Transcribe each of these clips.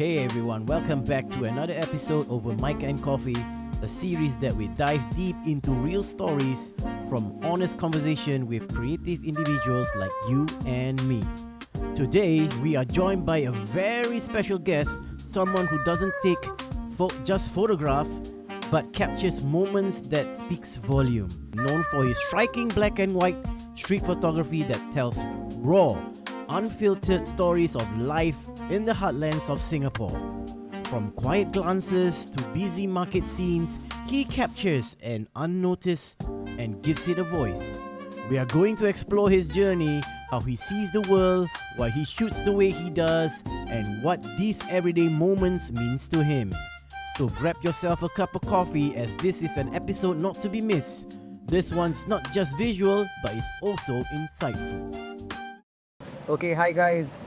Hey everyone, welcome back to another episode over Mic and Coffee, a series that we dive deep into real stories from honest conversation with creative individuals like you and me. Today, we are joined by a very special guest, someone who doesn't just photograph, but captures moments that speaks volume. Known for his striking black and white street photography that tells raw, unfiltered stories of life in the heartlands of Singapore. From quiet glances to busy market scenes, he captures an unnoticed and gives it a voice. We are going to explore his journey, how he sees the world, why he shoots the way he does, and what these everyday moments means to him. So grab yourself a cup of coffee as this is an episode not to be missed. This one's not just visual, but it's also insightful. Okay, hi guys.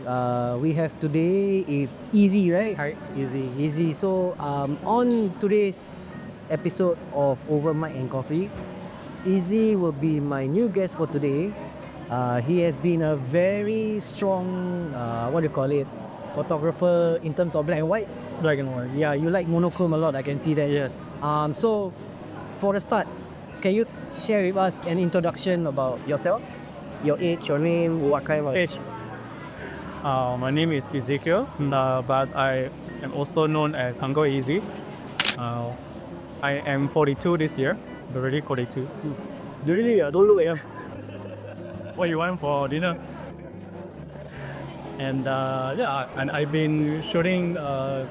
We have today, it's Easy, right? Hi. Easy. So, on today's episode of Over Mic and Coffee, Easy will be my new guest for today. He has been a very strong, photographer in terms of black and white. Black and white. Yeah, you like monochrome a lot, I can see that. Yes. So, for the start, can you share with us an introduction about yourself? Your age, your name, what kind of Age. My name is Ezekiel, but I am also known as Uncle Easy. I am 42 this year, already 42. Really, don't look at him. What you want for dinner? And and I've been shooting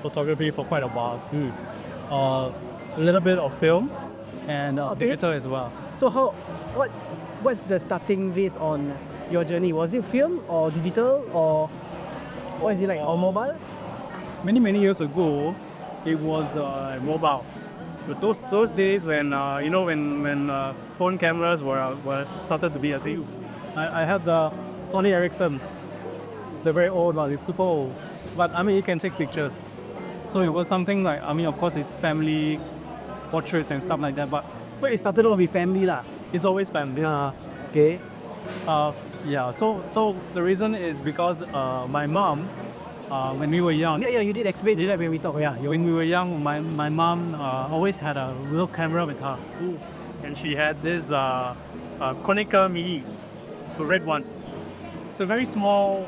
photography for quite a while. A little bit of film and theater as well. So what's the starting base on your journey? Was it film or digital or what is it like, or mobile? Many years ago, it was mobile. But those days when when phone cameras were started to be a thing, I had the Sony Ericsson, the very old one. It's super old, but I mean you can take pictures. So it was something like, I mean, of course it's family portraits and stuff like that, but It started off with family lah. it's always family. Okay. So the reason is because my mom, when we were young, Yeah, you did explain that when we talked. Yeah. when we were young, my mom always had a little camera with her, and she had this Konica Mini, the red one. It's a very small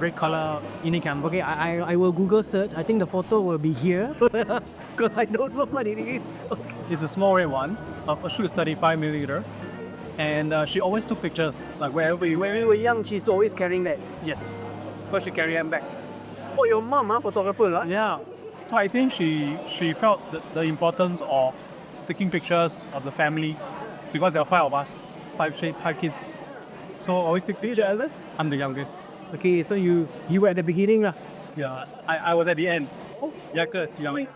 red color mini camera. Okay, I will Google search. I think the photo will be here because I don't know what it is. It's a small red one. Her shoot is 35 millimeter, and she always took pictures like wherever you When we were young, she's always carrying that. Yes, because she carry them back. Oh, your mom, photographer lah. Yeah, so I think she felt the importance of taking pictures of the family because there are five of us, five kids. So always take pictures. Eldest? I'm the youngest. Okay, so you were at the beginning lah. Yeah, I was at the end. Oh, yeah, cause young.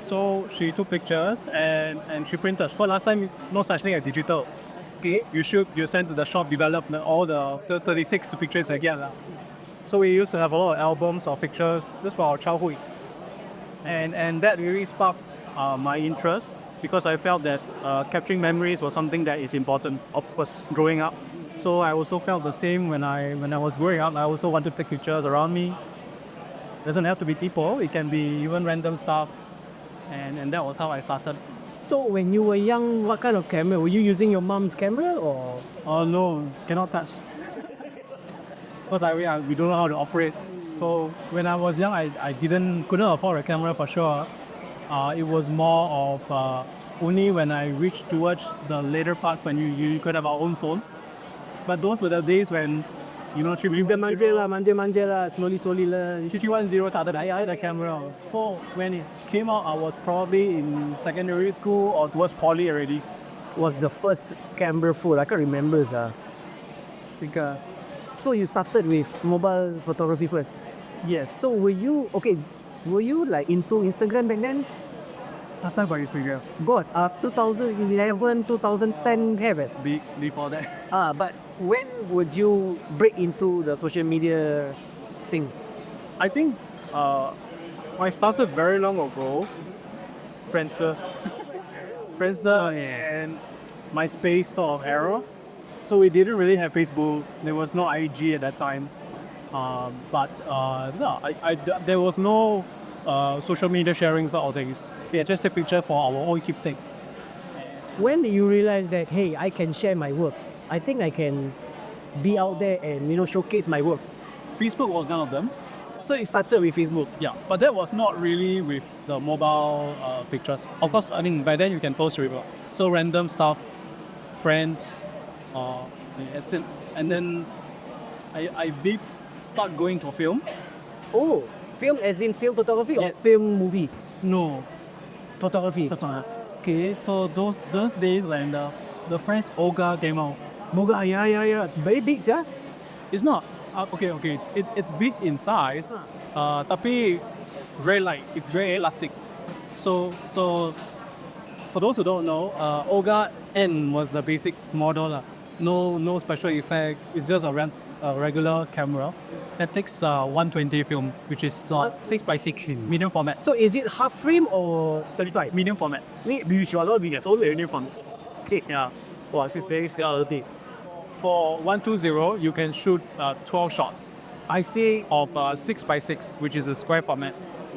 So she took pictures and she printed. For last time, no such thing as digital. Okay, you send to the shop, develop all the 36 pictures again lah. So we used to have a lot of albums of pictures just for our childhood, and that really sparked my interest because I felt that capturing memories was something that is important, of course, growing up. So I also felt the same when I was growing up. I also wanted to take pictures around me. Doesn't have to be people, it can be even random stuff. And that was how I started. So when you were young, what kind of camera? Were you using your mom's camera or? Oh no, cannot touch. Because we don't know how to operate. So when I was young, I couldn't afford a camera for sure. It was more of only when I reached towards the later parts when you could have our own phone. But those were the days when, Manja lah, slowly lah. 310 started. I had a camera. So when it came out, I was probably in secondary school or towards poly already. Was the first camera phone? I can't remember, sir. So you started with mobile photography first. Yes. So were you like into Instagram back then? Last time I speaker. God, 2011, 2010 have it. Before that. But when would you break into the social media thing? I think I started very long ago. Friendster and MySpace sort of era. So we didn't really have Facebook. There was no IG at that time. There was no social media sharings or things. We just take picture for our own keepsake. When did you realize that, hey, I can share my work? I think I can be out there and, showcase my work. Facebook was one of them. So it started with Facebook. Yeah, but that was not really with the mobile pictures. Of course, I mean, by then you can post Ricoh. So random stuff, friends, that's it. And then I did start going to film. Oh, film as in film photography or Yes. film movie? No, Photography. okay. So those days when the friends Olga came out, Moga, yeah. Very big, yeah? it's not okay. It's big in size, tapi very light. It's very elastic. So for those who don't know, Olga N was the basic model lah. No special effects. It's just a regular camera that takes 120 film, which is 6x6 medium format. So is it half frame or 35? Medium format. Ni visual big as only Medium format. Okay. Yeah. Wow, this is very big. For 120, you can shoot 12 shots I say, of 6x6, which is a square format,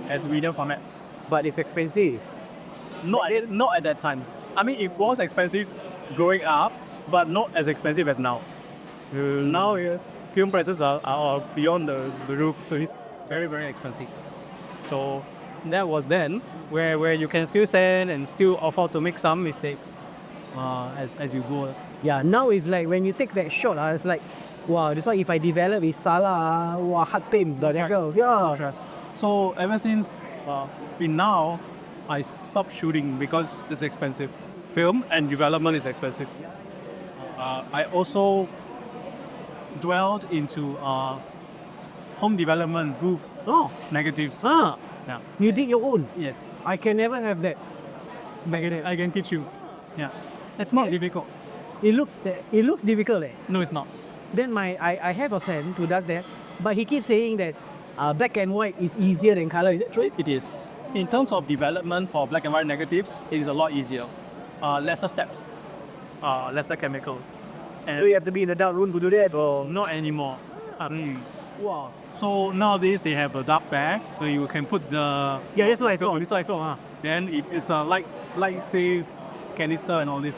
as medium format. but it's expensive. Not at that time. I mean, it was expensive growing up, but not as expensive as now. Now, film prices are beyond the roof, so it's very, very expensive. So that was then where you can still send and still afford to make some mistakes as you go. Yeah, now it's like when you take that shot, it's like, wow, this one if I develop is salah, wow, hard pain. Yeah. Trust. So ever since now, I stopped shooting because it's expensive. Film and development is expensive. I also dwelled into home development group negatives. Ah, Yeah. you did your own. Yes. I can never have that. I can teach you. Yeah. It's not difficult. It looks difficult. No, it's not. Then I have a friend who does that, but he keeps saying that black and white is easier than color. Is it true? It is. In terms of development for black and white negatives, it is a lot easier. Lesser steps, lesser chemicals. And So you have to be in a dark room to do that, or not anymore. wow. So nowadays they have a dark bag where you can put the Yeah, that's what I saw. That's what I saw. then it's a light safe canister and all this.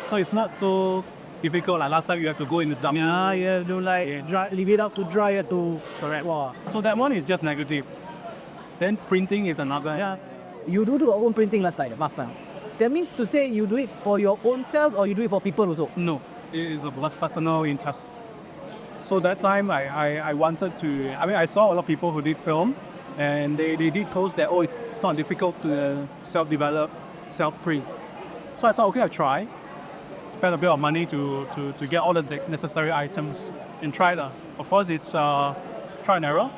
So it's not so difficult. Like last time you have to go in the dark. Yeah, you have to leave it out to dry. You have to Correct. Wow. So that one is just negative. Then printing is another. Yeah. You do your own printing last time. That means to say you do it for your own self or you do it for people also. No, it is a personal interest. So that time I wanted to, I mean I saw a lot of people who did film and they did post that, it's not difficult to self-develop, self-print. So I thought, okay, I'll try. Spend a bit of money to get all the necessary items and try that. Of course, it's try and error.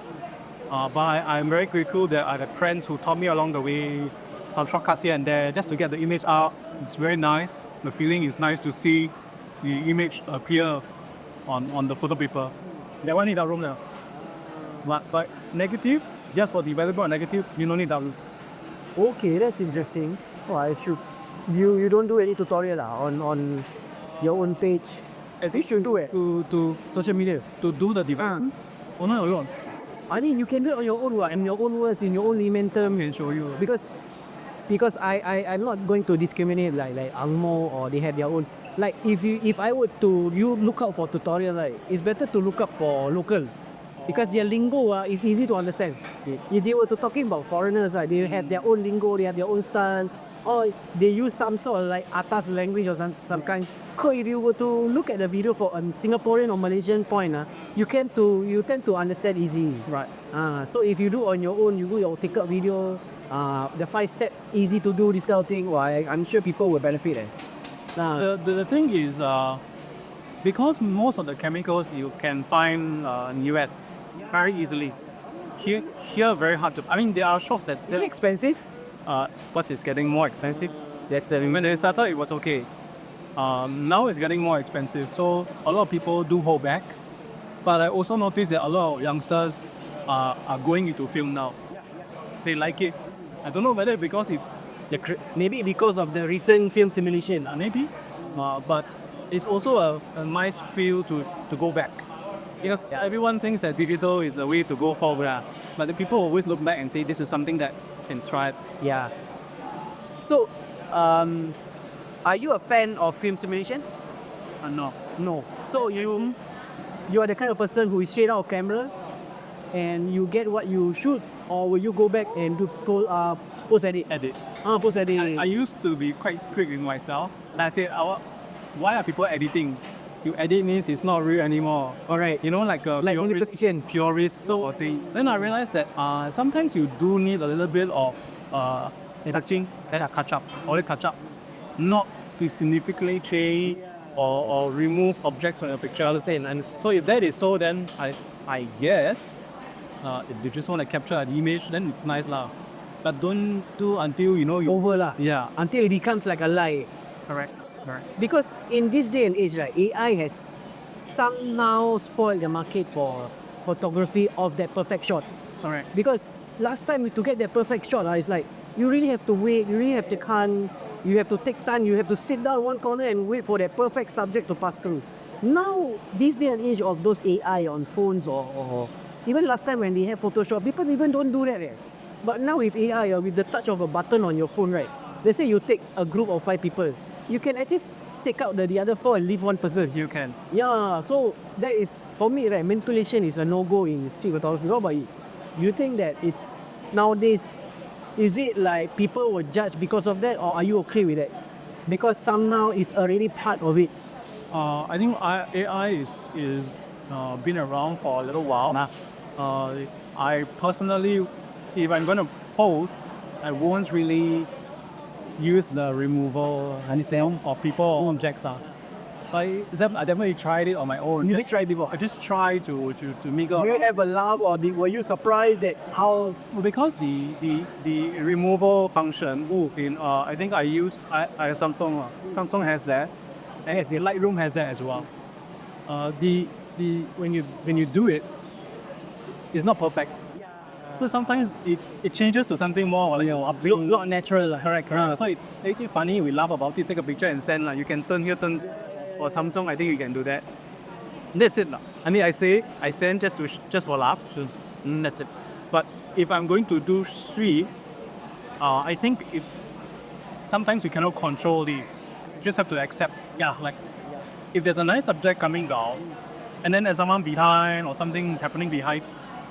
But I'm very grateful that I had friends who taught me along the way, some shortcuts here and there, just to get the image out. It's very nice. The feeling is nice to see the image appear on the photo paper. That one need that room now. But negative, just for development of negative, you don't need that room. Okay, that's interesting. Oh, I should. You don't do any tutorial on your own page. As you should do it To social media. to do the development. Oh, not alone. I mean, you can do it on your own work, in your own words, in your own momentum. I can show you. Because I'm not going to discriminate like Angmo or they have their own. Like if I were to look out for tutorial, right, it's better to look up for local. Because their lingo is easy to understand. If they were to talking about foreigners, right, they have their own lingo, they have their own style, or they use some sort of like atas language or some kind. So if you were to look at the video for a Singaporean or Malaysian point, you tend to understand easy. Right. So if you do on your own, you do your TikTok video, the 5 steps, easy to do this kind of thing. Well, I'm sure people will benefit. The thing is, because most of the chemicals you can find in US very easily. Here very hard to. I mean, there are shops that Is sell. it expensive? Plus, it's getting more expensive. Yes, when they started, it was okay. Now it's getting more expensive, so a lot of people do hold back. But I also noticed that a lot of youngsters are going into film now. They like it. I don't know whether because it's Maybe because of the recent film simulation. maybe, but it's also a nice feel to go back. Because everyone thinks that digital is a way to go forward, but the people always look back and say this is something that can try. Yeah. So, are you a fan of film simulation? No. No. So you are the kind of person who is straight out of camera, and you get what you shoot, or will you go back and do post edit? Edit. Post edit. I used to be quite strict with myself. And I said, why are people editing? You edit means it's not real anymore. Alright. You know, like a Like manipulation. purist sort of thing. Then I realized that sometimes you do need a little bit of touching, catch up, not to significantly change or remove objects from your picture. Understand? And so if that is so, then I guess if you just want to capture an image, then it's nice lah. But don't do until you Over lah. yeah. Until it becomes like a lie. Correct. Because in this day and age, right, AI has somehow spoiled the market for photography of that perfect shot. Correct. Because last time to get that perfect shot, it's like you really have to wait, you really have to hunt, you have to take time, you have to sit down in one corner and wait for that perfect subject to pass through. Now, this day and age of those AI on phones or even last time when they had Photoshop, people even don't do that. But now with AI, with the touch of a button on your phone, right? Let's say you take a group of 5 people, you can at least take out the other 4 and leave one person. You can. Yeah, so that is, for me, right, manipulation is a no-go in street photography. What about you? You think that it's, nowadays, is it like people will judge because of that, or are you okay with that? Because somehow it's already part of it. I think AI is been around for a little while. I personally, if I'm going to post, I won't really use the removal of people or objects. I definitely tried it on my own. You just tried before? I just try to make Do you have a laugh, or were you surprised that how? because the removal function in I think I use Samsung. Samsung has that, and the Lightroom has that as well. When you do it, it's not perfect. So sometimes it changes to something more Not natural. Correct. So it's actually funny. We laugh about it. Take a picture and send. You can turn here, turn. For Samsung, I think you can do that. That's it. I mean, I send just for laughs. That's it. But if I'm going to do street, I think it's sometimes we cannot control these. You just have to accept. Like if there's a nice subject coming down, and then there's someone behind or something is happening behind,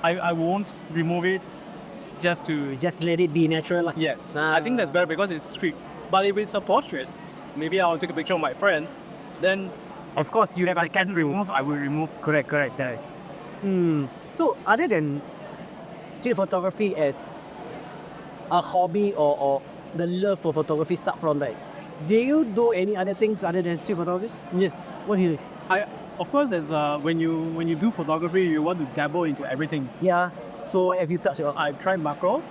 I won't remove it just let it be natural. Yes, I think that's better because it's street. But if it's a portrait, maybe I'll take a picture of my friend. Then, Of course, if I can remove, I will remove. Correct. So, other than street photography as a hobby or the love for photography start from, right? Do you do any other things other than street photography? Yes. What do you do? Of course, there's when you do photography, you want to dabble into everything. Yeah. So, have you touched? I've tried macro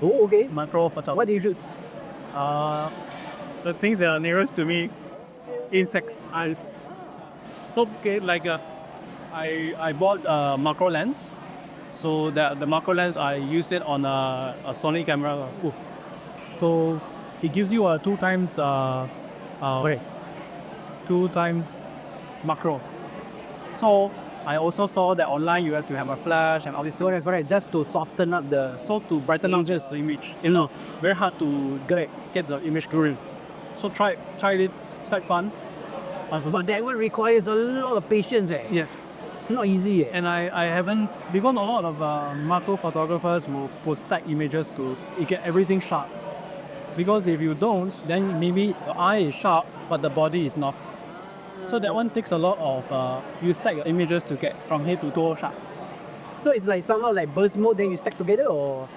Okay. photography. What do you do? The things that are nearest to me, insects, eyes. So I bought a macro lens. So the macro lens, I used it on a Sony camera. So it gives you a 2 times macro. So I also saw that online you have to have a flash and all these things. Correct. Just to soften up So to brighten up just the image, very hard to get the image going. So try it. It's quite fun. But that one requires a lot of patience. Yes. Not easy. And I haven't, because a lot of macro photographers will post stack images to get everything sharp. Because if you don't, then maybe the eye is sharp, but the body is not. So that one takes a lot of, you stack your images to get from head to toe sharp. So it's like somehow like burst mode, then you stack together, or?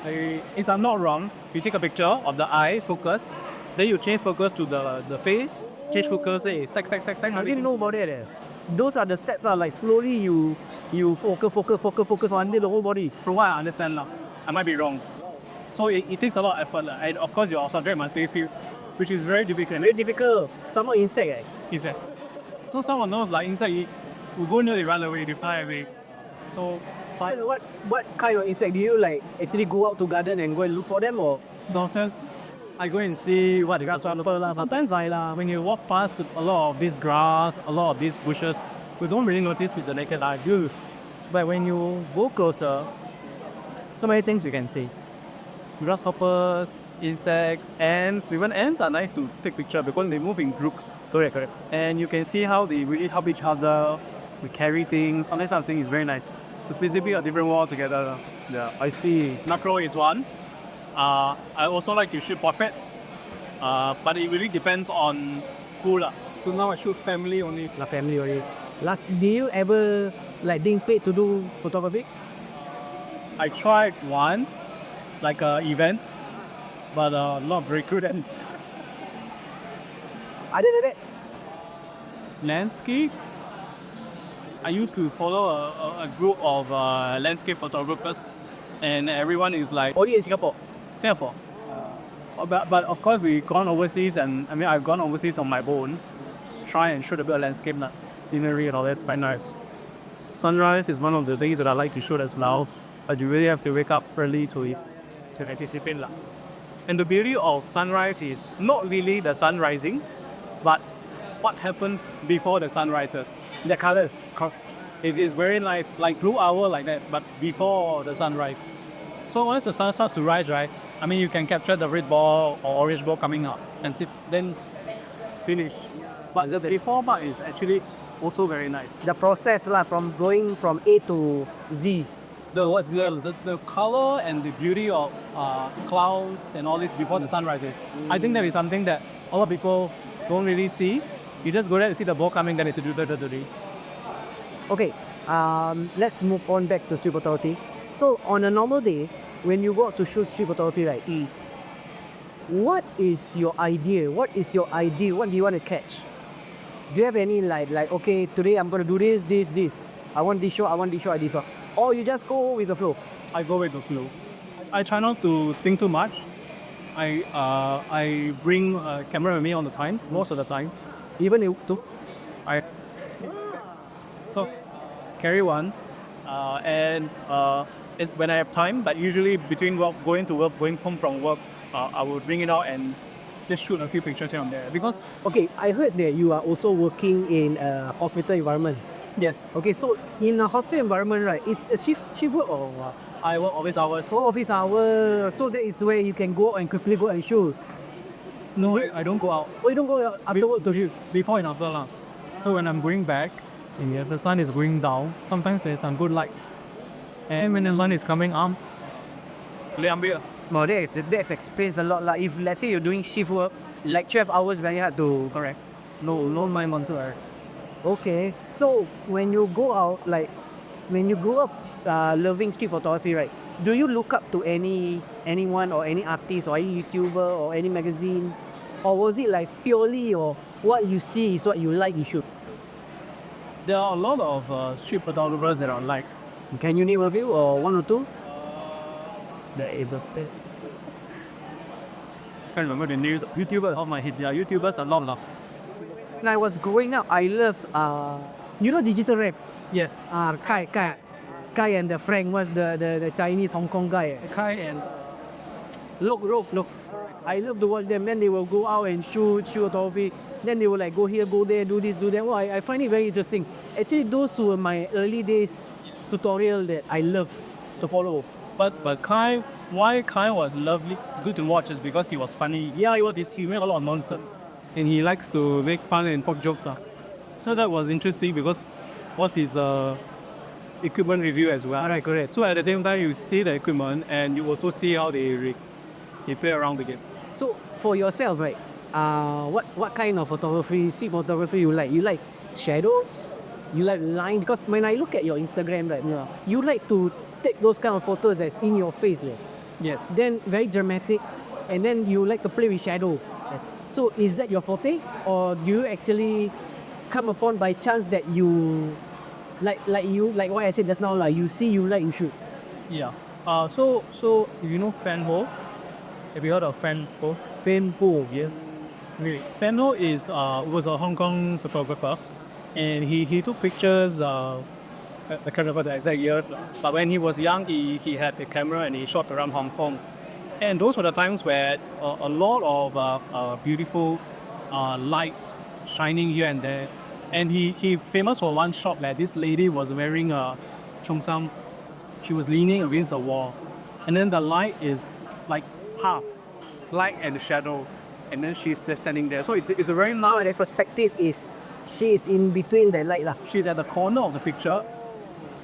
If I'm not wrong, you take a picture of the eye, focus, then you change focus to the face, change focus, then you stack. I didn't know about that. Those are the steps, like slowly you focus on the whole body. From what I understand, I might be wrong. So it takes a lot of effort. And of course, your subject must stay still, which is very difficult. Very difficult. Somehow insect. Insect. So someone knows like insect, will go near, they run away, they fly away. So what kind of insect do you like actually go out to garden and go and look for them, or? downstairs, I go and see what the grasshopper. Sometimes when you walk past a lot of this grass, a lot of these bushes, we don't really notice with the naked eye. But when you go closer, so many things you can see. Grasshoppers, insects, ants. Even ants are nice to take picture because they move in groups. Correct, correct. And you can see how they really help each other. We carry things. All this kind of thing is very nice. It's basically a different world together. Yeah, I see. Macro is one. I also like to shoot portraits. But it really depends on who lah. So now I shoot family only. La family already. Last, do you ever like being paid to do photography? I tried once, like an event, but not very good at Other than that, landscape. I used to follow a group of landscape photographers, and everyone is like only in Singapore. Singapore. But of course we gone overseas, and I mean I've gone overseas on my own, try and shoot a bit of landscape, scenery and all that's quite nice. Sunrise is one of the things that I like to shoot as well, but you really have to wake up early to anticipate lah. And the beauty of sunrise is not really the sun rising, but what happens before the sun rises. The color. It is very nice, like blue hour like that, but before the sunrise. So once the sun starts to rise, right? I mean, you can capture the red ball or orange ball coming out and then finish. But the before part is actually also very nice. The process lah, from going from A to Z. The color and the beauty of clouds and all this before the sun rises. I think that is something that a lot of people don't really see. You just go there to see the ball coming, then it's do. Okay, let's move on back to street photography. So on a normal day, when you go out to shoot street photography, right? What is your idea? What do you want to catch? Do you have any like okay, today I'm gonna do this. I want this shot, I differ. Or you just go with the flow? I go with the flow. I try not to think too much. I bring a camera with me all the time, most of the time. Even you too? So carry one, and it's when I have time. But usually between work, going home from work, I will bring it out and just shoot a few pictures here and there. Because Okay, I heard that you are also working in a hospital environment. yes, Okay, so in a hostel environment, right, it's a shift work or what? I work office hours. So office hour, so that is where you can go and quickly go and shoot. No, I don't go out. Oh, you don't go after work to shoot? Before and after lah. So when I'm going back, the sun is going down. Sometimes there's some good light, and when the sun is coming up, boleh ambil. No, that's expensive a lot. Like if let's say you're doing shift work, like 12 hours, very hard to. Correct. No, my monster. Okay, so when you go out, like when you grow up loving street photography, right? Do you look up to anyone or any artist or any YouTuber or any magazine, or was it like purely or what you see is what you like you shoot? There are a lot of street photographers that I like. Can you name a few or one or two? The able state. Can't remember the names. YouTubers off my head. Yeah, YouTubers a lot lah. When I was growing up, I loved you know digital rap. Yes. Kai and the Frank was the Chinese Hong Kong guy. Kai and Look. I love to watch them. Then they will go out and shoot photography. Then they will like go here, go there, do this, do that. Well, I find it very interesting. Actually, those were my early days tutorial that I love to follow. but why Kai was lovely, good to watch is because he was funny. Yeah, he made a lot of nonsense, and he likes to make fun and poke jokes. So that was interesting because what's his equipment review as well. Alright, correct. So at the same time, you see the equipment and you also see how they play around the game. So for yourself, right? What kind of photography, street photography you like? You like shadows? You like line? Because when I look at your Instagram, right, you like to take those kind of photos that's in your face, right? Yes. Then very dramatic, and then you like to play with shadow. Yes. So is that your forte, or do you actually come upon by chance that you like what I said just now, like you see you like you shoot? Yeah. So if you know Fan Ho, have you heard of Fan Ho? Fan Ho. Yes. Really. Fan Ho was a Hong Kong photographer, and he took pictures. I can't remember the exact years, but when he was young, he had a camera and he shot around Hong Kong. And those were the times where a lot of beautiful lights shining here and there. And he famous for one shot that this lady was wearing a cheongsam. She was leaning against the wall. And then the light is like half light and shadow. And then she's just standing there. So it's a very Now nice. the perspective is she is in between the light lah. She's at the corner of the picture.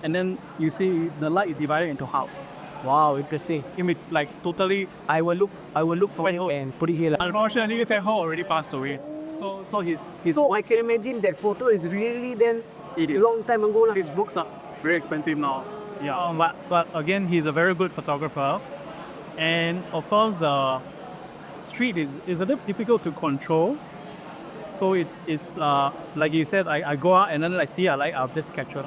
And then you see the light is divided into half. Wow, interesting. Like totally. I will look for it and put it here lah. Unfortunately, Fat Ho already passed away. So his So I can imagine that photo is really then It is. long time ago lah. his books are very expensive now. Yeah, but again, he's a very good photographer, and of course, street is a bit difficult to control. So it's like you said, I go out and then I see a light, I'll just capture.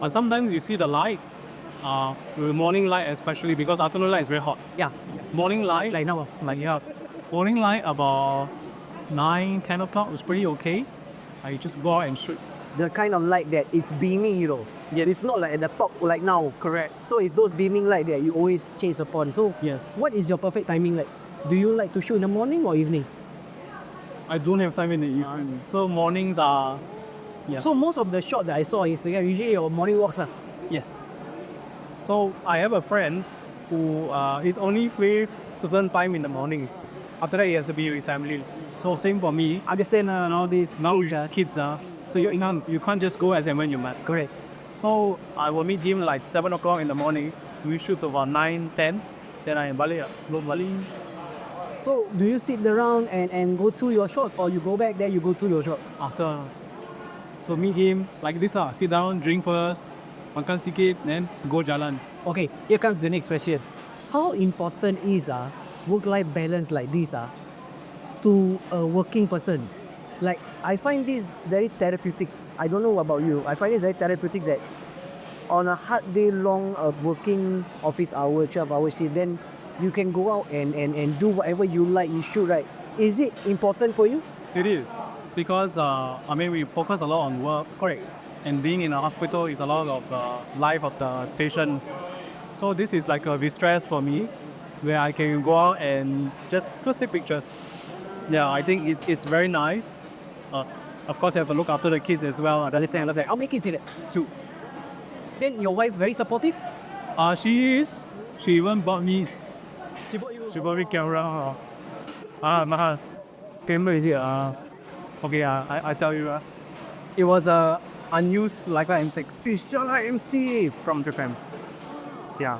But sometimes you see the light, the morning light especially because afternoon light is very hot. Yeah. Morning light, Like now. morning light about 9-10 o'clock was pretty okay. I just go out and shoot. The kind of light that it's beaming, you know. Yes. It's not like at the top like now. Correct. So it's those beaming light that you always chase upon. So Yes. what is your perfect timing like? Do you like to shoot in the morning or evening? I don't have time in the evening. So mornings are, yeah. So most of the shot that I saw on Instagram, usually your morning walks are. Yes. So I have a friend who is only free certain time in the morning. After that, he has to be with his family. So same for me. Understand nowadays, now kids are. So you can't just go as and when you met. Correct. So I will meet him like 7 o'clock in the morning. We shoot about 9-10. Then I balik. Go balik. So do you sit around and go through your shot or you go back there, you go through your shot? After. So meet him like this lah. Sit down, drink first, makan sikit, then go jalan. Okay, here comes the next question. How important is work-life balance like this to a working person? Like, I find this very therapeutic. I don't know about you. I find this very therapeutic that on a hard day long of working office hour, 12-hour shift, then you can go out and do whatever you like, you should, right? Is it important for you? It is because we focus a lot on work. Correct. And being in a hospital is a lot of life of the patient. So this is like a distress for me, where I can go out and just take pictures. Yeah, I think it's very nice. Of course, I have to look after the kids as well. Understand? How many kids is it? 2. Then your wife very supportive? She is. She even bought me. She bought you. She bought me camera. Mahal. Camera is it? Okay. I tell you. It was a unused Leica M6. Inshallah MC. From Japan. Yeah.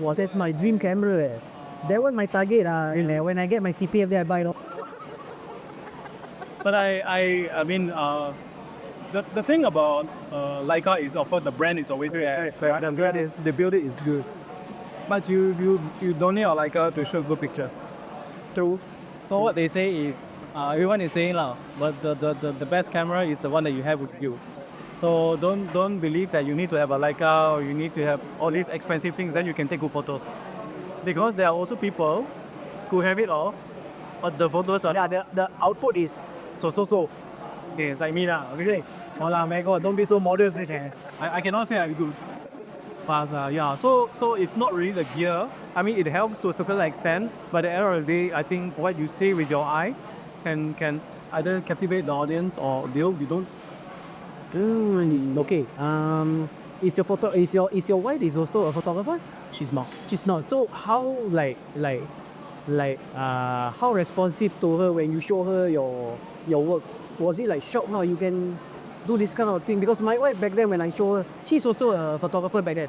Was that's my dream camera. That was my target. When I get my CPF, there I buy it. But I mean, the thing about Leica is, of course, the brand is always there. The brand is, the build it is good. But you don't need a Leica to shoot good pictures. True. So what they say is, everyone is saying but the best camera is the one that you have with you. So don't believe that you need to have a Leica or you need to have all these expensive things, then you can take good photos. Because there are also people who have it all, but the photos are The output is so. okay, it's like me lah. Okay, hola, my God, don't be so modest. I cannot say I'm good. But yeah, so it's not really the gear. I mean, it helps to a certain extent, but at the end of the day, I think what you see with your eye can either captivate the audience or you don't. Okay. Is your wife is also a photographer? She's not. She's not. So how how responsive to her when you show her your work? Was it like shock how you can do this kind of thing? Because my wife back then when I show her, she's also a photographer back then.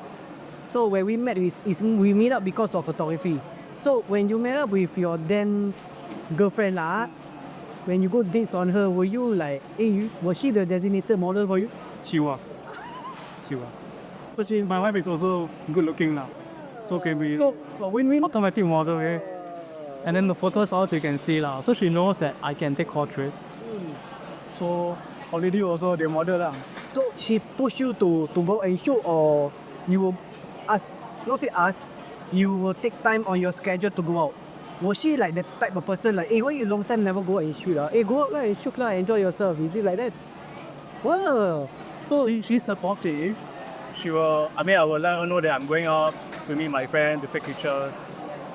So when we met we meet up because of photography. So when you met up with your then girlfriend when you go dates on her, were you like, was she the designated model for you? She was. Especially my wife is also good looking now. So can be win-win automatic model, okay? And then the photos also you can see lah. So she knows that I can take portraits. So already also the model lah. So she push you to go and shoot, or you will you will take time on your schedule to go out? Was she like the type of person like, why you long time never go out and shoot? Go out and shoot enjoy yourself. Is it like that? Wow. So she's supportive. I will let her know that I'm going out to meet my friend to take pictures.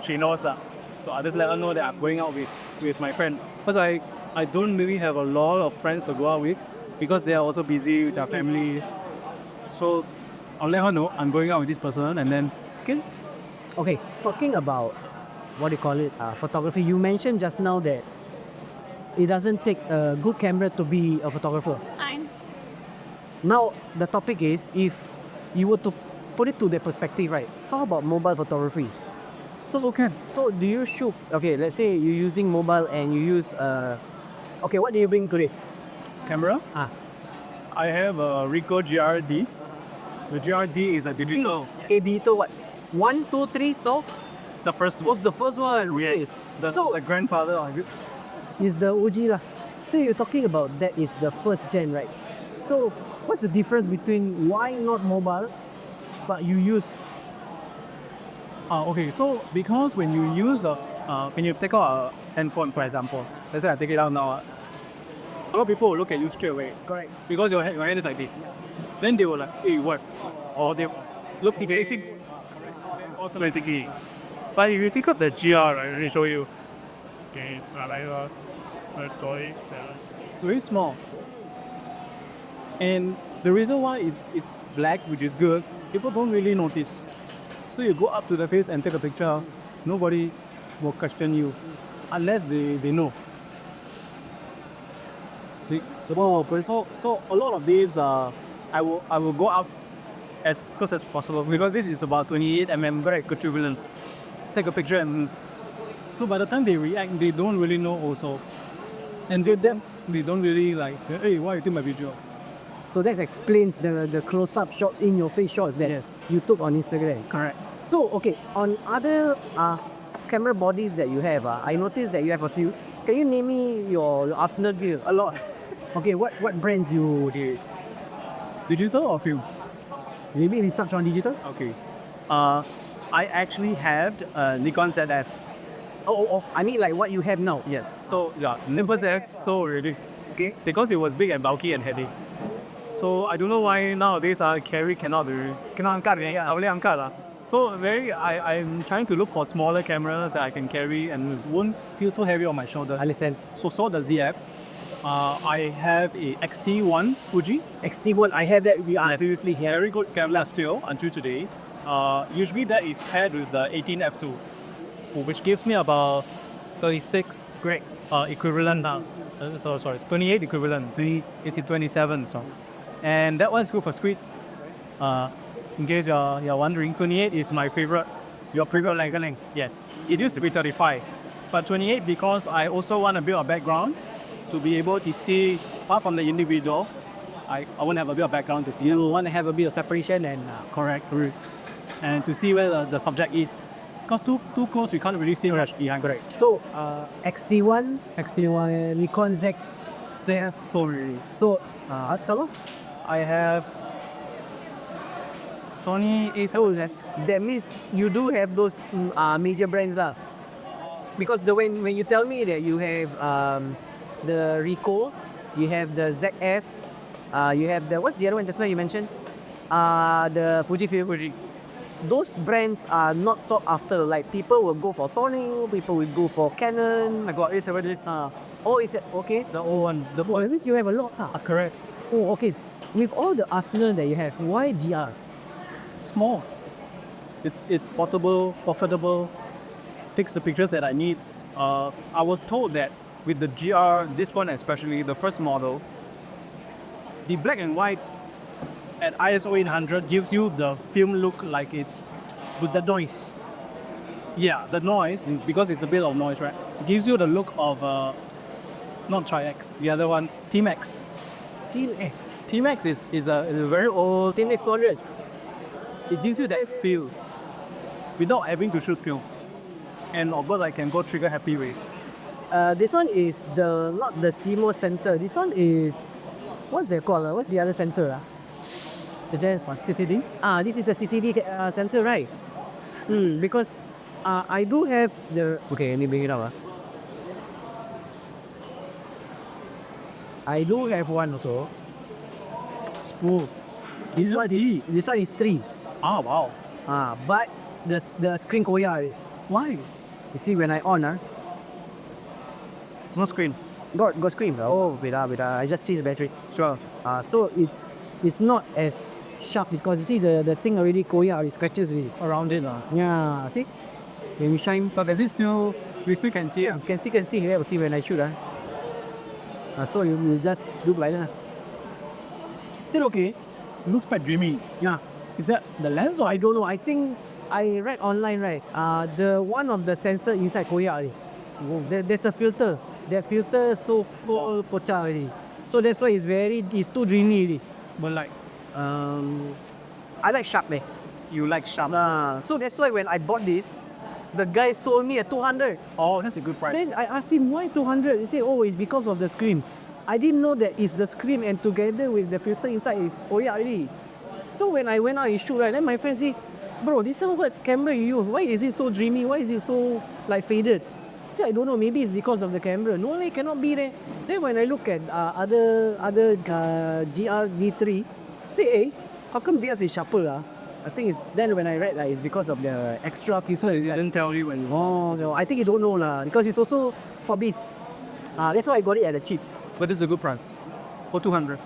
She knows that. So I just let her know that I'm going out with my friend. Because I don't really have a lot of friends to go out with. because they are also busy with their family. So I'll let her know I'm going out with this person, and then Okay, talking about what do you call it, photography. You mentioned just now that it doesn't take a good camera to be a photographer. Now the topic is, if you were to put it to the perspective, right? How about mobile photography? so can. So do you shoot? Okay, let's say you're using mobile and you use okay, what do you bring today? Camera. Ah, I have a Ricoh GRD. The GRD is a digital. a digital what? 1, 2, 3. So It's the first one. what's the first one? Yes. The So grandfather of it. is the OG lah. So you're talking about that is the first gen, right? So what's the difference between why not mobile, but you use? Okay, so because when you use when you take out a handphone, for example, let's say I take it out now, a lot of people will look at you straight away. Correct. Because your hand is like this. Then they will like, hey, what? Or they look facing automatically. But if you take out the GR, right, let me show you. Okay, it's very small. And the reason why it's black, which is good, people don't really notice. So you go up to the face and take a picture, nobody will question you unless they know. See? So a lot of these I will go up as close as possible because this is about 28 mm very equivalent. Take a picture and move. So by the time they react, they don't really know also. And with them, they don't really like, hey, why you take my video? So that explains the close-up shots, in your face shots that Yes. you took on Instagram. Correct. So okay, on other camera bodies that you have, I noticed that you have a few. Can you name me your arsenal gear? A lot. Okay, what brands you do? Digital or film? Maybe we touch on digital. Okay. I actually have Nikon ZF. Oh, I mean like what you have now. Yes. So yeah, Nimbus ZF so already. Okay. Because it was big and bulky and heavy. So I don't know why nowadays cannot angkat ya, boleh angkat lah. So I'm trying to look for smaller cameras that I can carry and won't feel so heavy on my shoulder. Understand. So the ZF. I have a XT1 Fuji. XT1, I have that. We are Yes. previously here. Very good camera still until today. Usually that is paired with the 18f2, which gives me about 36 Great. equivalent now. Sorry, 28 equivalent. It's 27. So, and that one's good for squeeze. In case you're wondering, 28 is my favorite. Your favorite length. Yes, it used to be 35, but 28 because I also want to build a background to be able to see apart from the individual. I want to have a bit of background to see. You want to have a bit of separation and Correct. And to see where the subject is. Because too close, we can't really see much behind. Correct. so XT1, Nikon ZF. Sorry. So Salo? I have Sony A7S. That means you do have those major brands lah. Because when you tell me that you have the Ricoh, you have the ZS, you have the, what's the other one just now you mentioned? The Fuji. Those brands are not sought after. Like people will go for Sony, people will go for Canon. I got A7S. Oh, is it okay? The old one. The Oh, is this you have a lot? correct. Oh, okay. With all the arsenal that you have, why GR? Small. It's portable, profitable. Takes the pictures that I need. I was told that with the GR, this one especially, the first model, the black and white at ISO 800 gives you the film look like it's with the noise. Yeah, the noise, because it's a bit of noise, right? Gives you the look of, not Tri-X, the other one, T-Max. T-Max is a very old, T-Max 200. it gives you that feel without having to shoot film. And of course I can go trigger happy way. This one is not the CMOS sensor. This one is, what's that called? What's the other sensor? CCD? This is a CCD sensor, right? Because I do have the, okay, let me bring it up. I do have one also. Spool. This one is 3. Ah, wow. But the screen koya. Why? You see when I on, No screen. Got screen. Oh, wait, I just changed the battery. Sure. So it's not as sharp because you see the thing already koyak, it scratches already. Around it. Yeah, see? When you shine, But is it still, we still can see it? you can see here, see when I shoot. So you just look like that. Still okay. Looks quite dreamy. Yeah. Is that the lens or I don't know. I think I read online, right? The one of the sensor inside koyak already. There's a filter. That filter so called pocha already. So that's why it's too dreamy already. But like, I like sharp, eh. you like sharp? So that's why when I bought this, the guy sold me at 200. Oh, that's a good price. Then I asked him why 200. He said, oh, it's because of the screen. I didn't know that it's the screen and together with the filter inside is koyak already. So when I went out and shoot, right, then my friend said, bro, this is what camera you use. Why is it so dreamy? Why is it so like faded? I said, I don't know, maybe it's because of the camera. No, it cannot be there. Then when I look at other GRD3, say, hey, how come theirs is sharper? I think it's then when I read that it's because of the extra pieces. It didn't tell you when. Oh, so I think you don't know lah because it's also for this. That's why I got it at the cheap. But this is a good price. For 200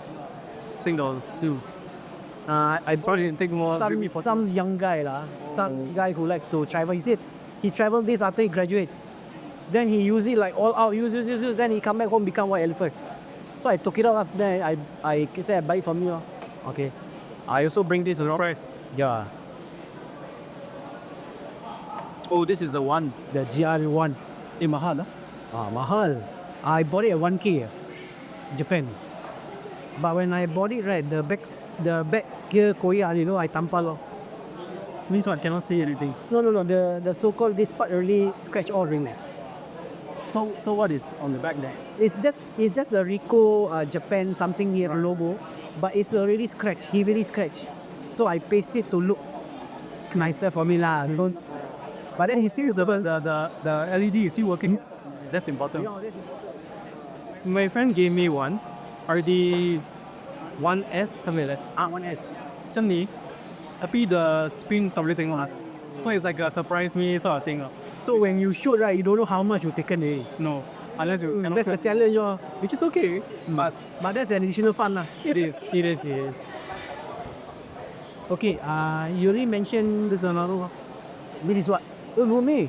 Sing dollars too. I probably didn't take more. Some young guy lah, some guy who likes to travel. He said he traveled this after he graduate. Then he use it like all out, use. Then he come back home become white elephant. So I took it out. Then I said I buy it from you. Okay. I also bring this around price. Yeah. Oh, this is the one. The GR1. Mahal. Mahal. I bought it at 1K. Japan. But when I bought it, right, the back gear koyak, I tampal. Means what? Cannot see anything. No. The so-called this part really scratch all ring. So what is on the back there? It's just the Ricoh Japan something here logo, but it's already scratched, heavily scratched. So I paste it to look nicer for me lah. But then he's still the LED is still working. That's important. My friend gave me one RD 1S something like that. 1S. Chân lý. Tapi the spin tak boleh tengok. So it's like a surprise me sort of thing. So when you shoot, right, you don't know how much you taken already. No. Unless you That's the challenge, which is okay. but that's an additional fun lah. It is. Okay, you already mentioned this another one. This is what? Me.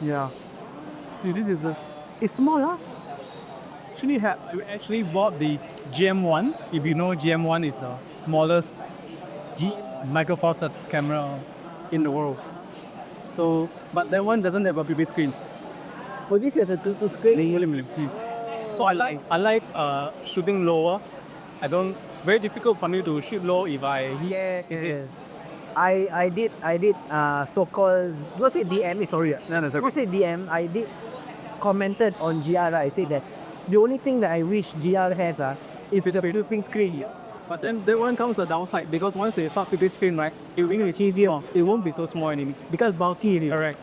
Yeah. Dude, this is It's small, huh? we actually bought the GM1. If you know, GM1 is the smallest micro four thirds camera in the world. So, but that one doesn't have a PP screen. Well, this is a 2 screen. So I like shooting lower. Very difficult for me to shoot low if I. Yes. I did so-called, don't say DM, sorry. Don't say DM, I did commented on GR. I said that the only thing that I wish GR has is the flipping screen. But then that one comes a downside because once they start PP screen, right, it's easier. It won't be so small anymore. Because bulky. Correct.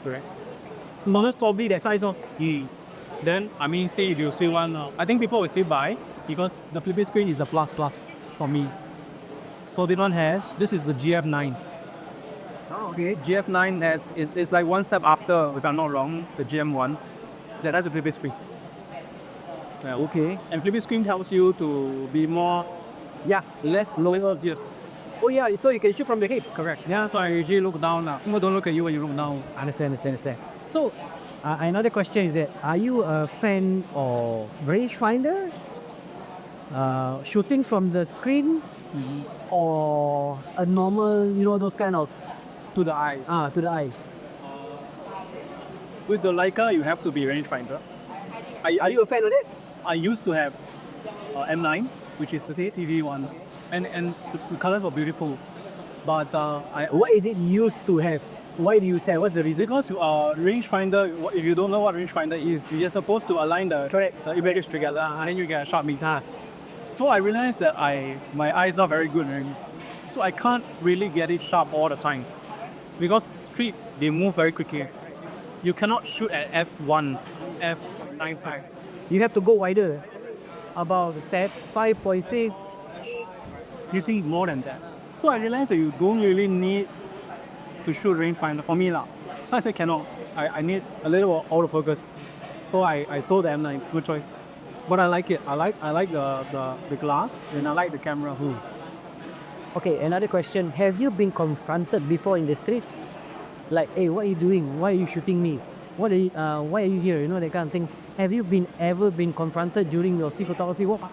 Most probably that size. Then, say if you see one, I think people will still buy because the flipping screen is a plus for me. So this one this is the GF9. Oh, okay. GF9 is like one step after, if I'm not wrong, the GM1. That has a flipping screen. Okay. And flipping screen helps you to be more, less lower gears. Oh yeah, so you can shoot from the hip. Correct. Yeah, so I usually look down now. People don't look at you when you look down. Understand. So, another question is that, are you a fan of rangefinder? Shooting from the screen? Or a normal, those kind of... To the eye. To the eye. With the Leica, you have to be rangefinder. Are you a fan of it? I used to have M9, which is the CCD one, and the colors were beautiful. But what is it used to have? Why do you say? What's the reason? Because rangefinder, if you don't know what rangefinder is, you're supposed to align the images together, and then you get a sharp meter. So I realized that my eye is not very good, so I can't really get it sharp all the time. Because street, they move very quickly. You cannot shoot at f1, f95. You have to go wider. About 5.6. You think more than that. So I realized that you don't really need to shoot rangefinder for me. So I said cannot. I need a little autofocus. So I sold the M9. Good choice. But I like it. I like the glass and I like the camera. Okay, another question. Have you been confronted before in the streets? Like, hey, what are you doing? Why are you shooting me? Why are you here? You know, that kind of thing. Have you ever been confronted during your photography walk?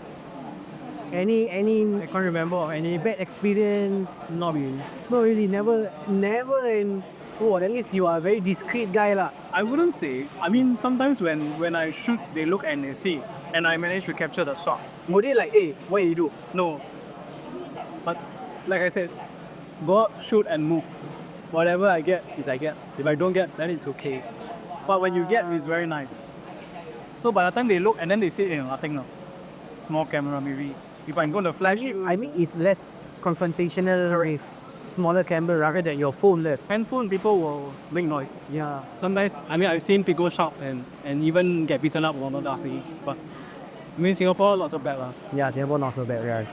Any I can't remember of any. bad experience? Not really. No, really, never. And oh, at least you are a very discreet guy lah. I wouldn't say. I mean, sometimes when I shoot, they look and they see, and I manage to capture the shot. Would they like, hey, what you do? No. But like I said, go out, shoot and move. Whatever I get is I get. If I don't get, then it's okay. But when you get, it's very nice. So by the time they look and then they say, nothing no. Small camera maybe. If I'm going to flash you, I mean, it's less confrontational with smaller camera rather than your phone left. handphone, people will make noise. Yeah. Sometimes, I mean, I've seen people shout and even get beaten up or not after it. But I mean, Singapore, not so bad lah. Yeah, Singapore not so bad, right?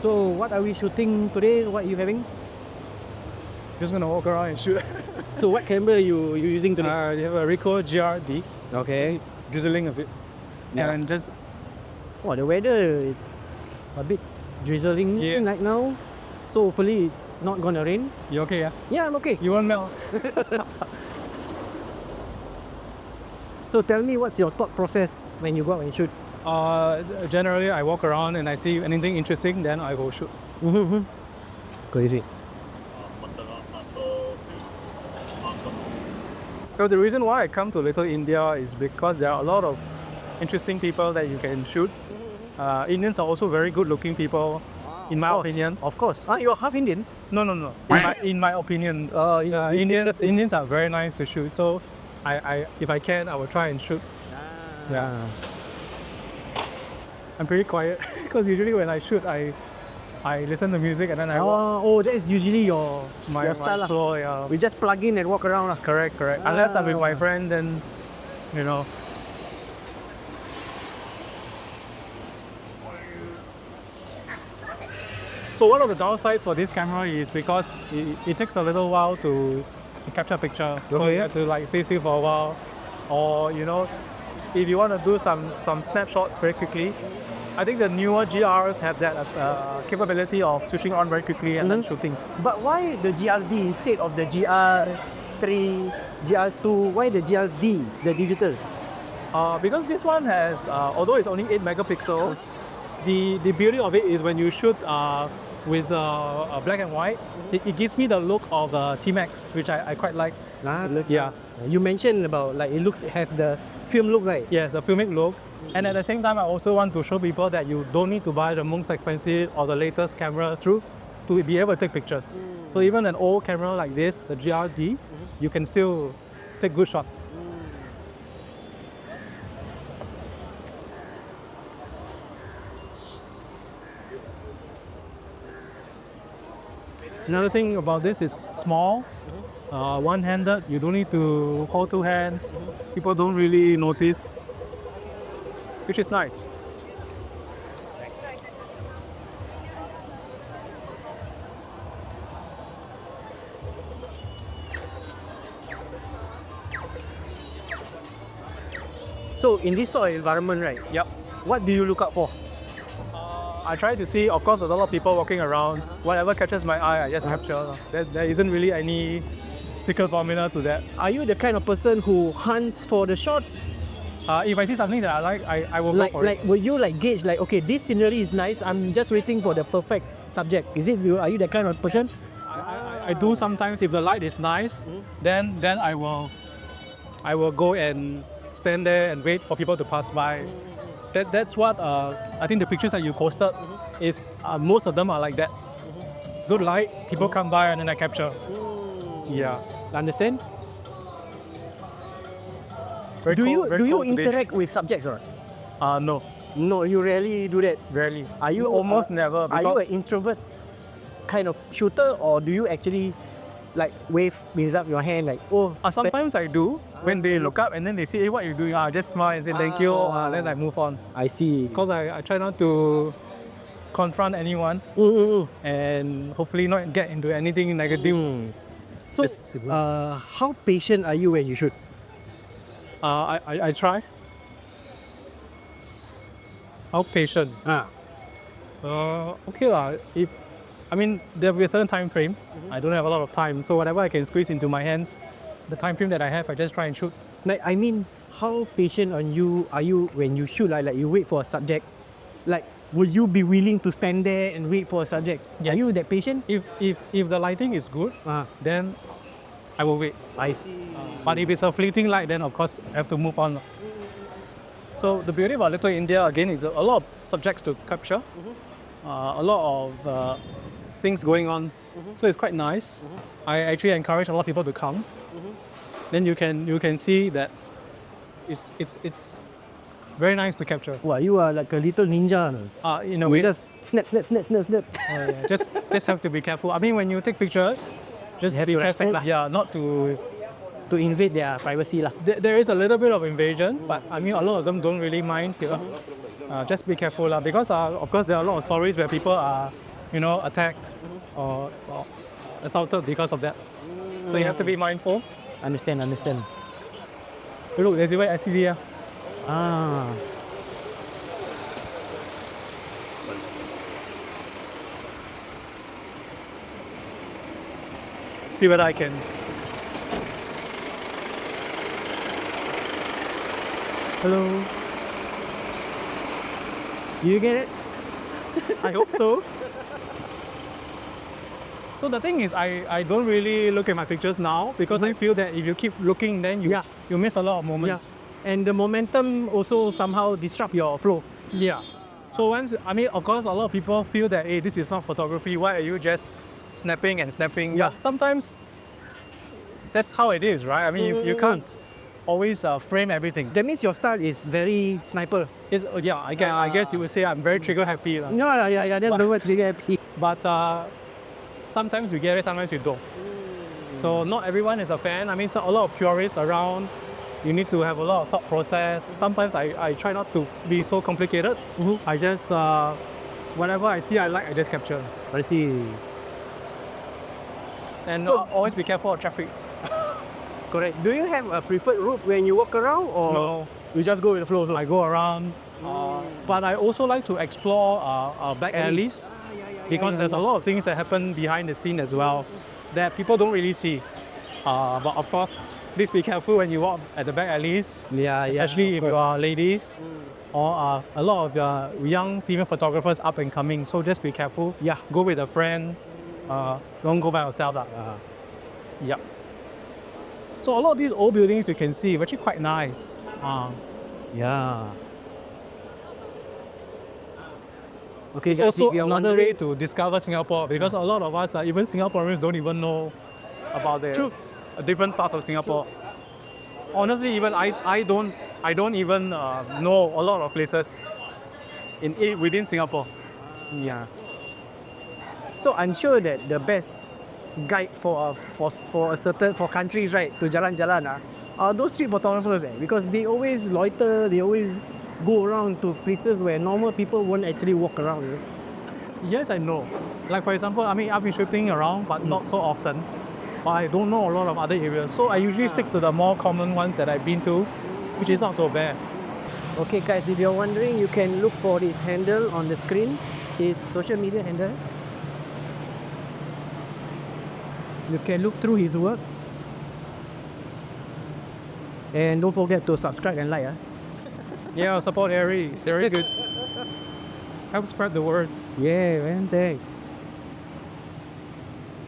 So what are we shooting today? What are you having? Just gonna walk around and shoot. So what camera you using today? I have a Ricoh GRD, Okay. drizzling a bit. Yeah. And just Oh, the weather is a bit drizzling Yeah. right now. So hopefully it's not gonna rain. you okay, yeah? Yeah, I'm okay. You won't melt. So tell me, what's your thought process when you go out and shoot? Generally, I walk around and I see anything interesting, then I go shoot. Crazy. So the reason why I come to Little India is because there are a lot of interesting people that you can shoot. Indians are also very good-looking people, in my opinion. Of course. Ah, you're half Indian? No. In my opinion, Indians are very nice to shoot. So, if I can, I will try and shoot. Yeah. I'm pretty quiet because usually when I shoot, I listen to music and then I walk Oh, that is usually your my style lah. flow. Yeah. We just plug in and walk around lah. Correct. Unless I'm with my friend, then you know. So one of the downsides for this camera is because it takes a little while to capture a picture. So you have to like stay still for a while, or you know, if you want to do some snapshots very quickly. I think the newer GRs have that capability of switching on very quickly and then shooting. But why the GRD instead of the GR3, GR2? Why the GRD, the digital? Because this one has, although it's only 8 megapixels, the beauty of it is when you shoot with black and white, it gives me the look of T-Max, which I quite like. Yeah. You mentioned about like it has the film look, right? Yes, a filmic look. And at the same time, I also want to show people that you don't need to buy the most expensive or the latest cameras to be able to take pictures. So even an old camera like this, the GRD, you can still take good shots. Another thing about this is small, one-handed. You don't need to hold two hands. People don't really notice, which is nice. So in this sort of environment, right? Yep. What do you look out for? I try to see, of course, there's a lot of people walking around. Whatever catches my eye, I just capture. There isn't really any secret formula to that. Are you the kind of person who hunts for the shot? If I see something that I like, I will Like, go for it. will you like gauge like, okay, this scenery is nice, I'm just waiting for the perfect subject? Are you that kind of person? I do sometimes. If the light is nice, then I will go and stand there and wait for people to pass by. That's what I think the pictures that you posted is most of them are like that. So light, people come by and then I capture. Yeah. Understand? Very Do cold- very you cold today. interact with subjects or not? No, No, you rarely do that. rarely. Are you Almost never. Are you because- an introvert kind of shooter, or do you actually like raise up your hand like, oh, Sometimes I do when they look up and then they say, hey, what are you doing? I just smile and say thank you, then I move on. I see. Because I try not to confront anyone and hopefully not get into anything negative. So, Just- how patient are you when you shoot? I try. How patient? Okay lah. There will be a certain time frame. I don't have a lot of time, so whatever I can squeeze into my hands, the time frame that I have, I just try and shoot. Like, I mean, how patient are you when you shoot? Like you wait for a subject. Like, will you be willing to stand there and wait for a subject? Are you that patient? If the lighting is good, then I will wait. I see. But if it's a fleeting light, then of course I have to move on. So the beauty about Little India again is a lot of subjects to capture, a lot of things going on. So it's quite nice. I actually encourage a lot of people to come. Then you can see that it's very nice to capture. Wow, you are like a little ninja. No? In a way, Just snap. yeah, just have to be careful. I mean, when you take pictures, just You have be to respect careful. lah. Yeah, not to. To invade their privacy lah. There is a little bit of invasion, but I mean, a lot of them don't really mind. Just be careful lah, because of course there are a lot of stories where people are, attacked or assaulted because of that. So you have to be mindful. Understand. Hey, look, there's even SCD. See whether I can. Hello. Do you get it? I hope so. So the thing is, I don't really look at my pictures now because I feel that if you keep looking, then you miss a lot of moments. And the momentum also somehow disrupt your flow. Yeah. So of course, a lot of people feel that, hey, this is not photography. Why are you just snapping and snapping? Yeah. But sometimes that's how it is, right? I mean, you can't always frame everything. That means your style is very sniper. I guess you would say I'm very trigger happy. Yeah. That's the word trigger happy. But sometimes we get it, sometimes we don't. So not everyone is a fan. I mean, so a lot of purists around. You need to have a lot of thought process. Sometimes I try not to be so complicated. I just, whatever I see I like, I just capture. I see. And So- always be careful of traffic. Correct. Do you have a preferred route when you walk around, or No, you just go with the flow? I go around. But I also like to explore back alleys because there's a lot of things that happen behind the scene as well that people don't really see. But of course, please be careful when you walk at the back alleys, especially if you are ladies or a lot of young female photographers up and coming. So just be careful. Yeah. Go with a friend. Don't go by yourself. Yeah. So a lot of these old buildings you can see are actually quite nice. Yeah. Okay, It's also another way to discover Singapore because a lot of us, even Singaporeans, don't even know about the different parts of Singapore. Honestly, even I don't even know a lot of places within Singapore. Yeah. So I'm sure that the best guide for countries, right, to jalan-jalan are those street photographers, because they always loiter, they always go around to places where normal people won't actually walk around. Yes, I know. Like for example, I mean, I've been shooting around, but not so often. But I don't know a lot of other areas, so I usually stick to the more common ones that I've been to, which is not so bad. Okay guys, if you're wondering, you can look for his handle on the screen, his social media handle. You can look through his work. And don't forget to subscribe and like. Yeah, support Harry. It's very good. Help spread the word. Yeah, man, thanks.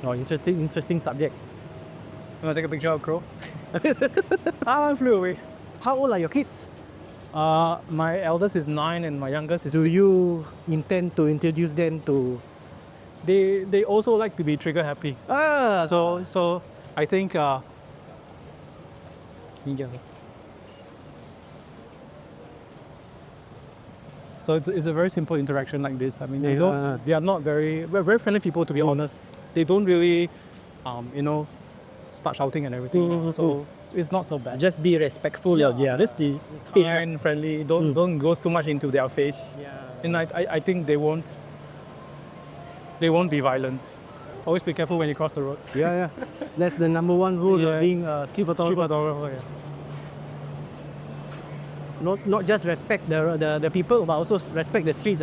Oh, interesting subject. You want to take a picture of Crow? I flew away. How old are your kids? My eldest is 9 and my youngest is Do 6. you intend to introduce them to... They also like to be trigger happy. So I think yeah. So it's a very simple interaction like this. I mean, they are not we're very friendly people, to be honest. They don't really start shouting and everything. So it's not so bad. Just be respectful. Yeah, just be Kind, friendly. Don't go too much into their face. Yeah. And I think they won't be violent. Always be careful when you cross the road. Yeah. That's the number one rule of being a street photographer. Street photographer, yeah. Not just respect the people, but also respect the streets.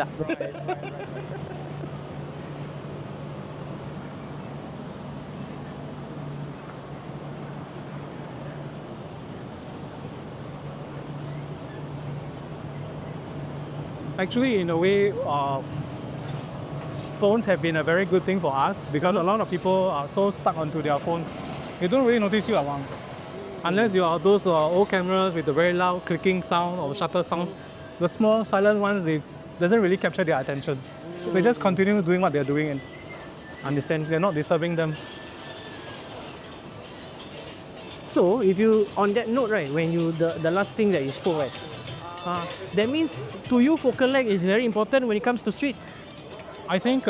Actually, in a way, phones have been a very good thing for us because a lot of people are so stuck onto their phones. They don't really notice you around. Unless you are those old cameras with the very loud clicking sound or shutter sound. The small silent ones, they doesn't really capture their attention. So they just continue doing what they're doing and understand they're not disturbing them. So, if you, on that note, right, when you, the last thing that you spoke, right, that means to you, focal length is very important when it comes to street. I think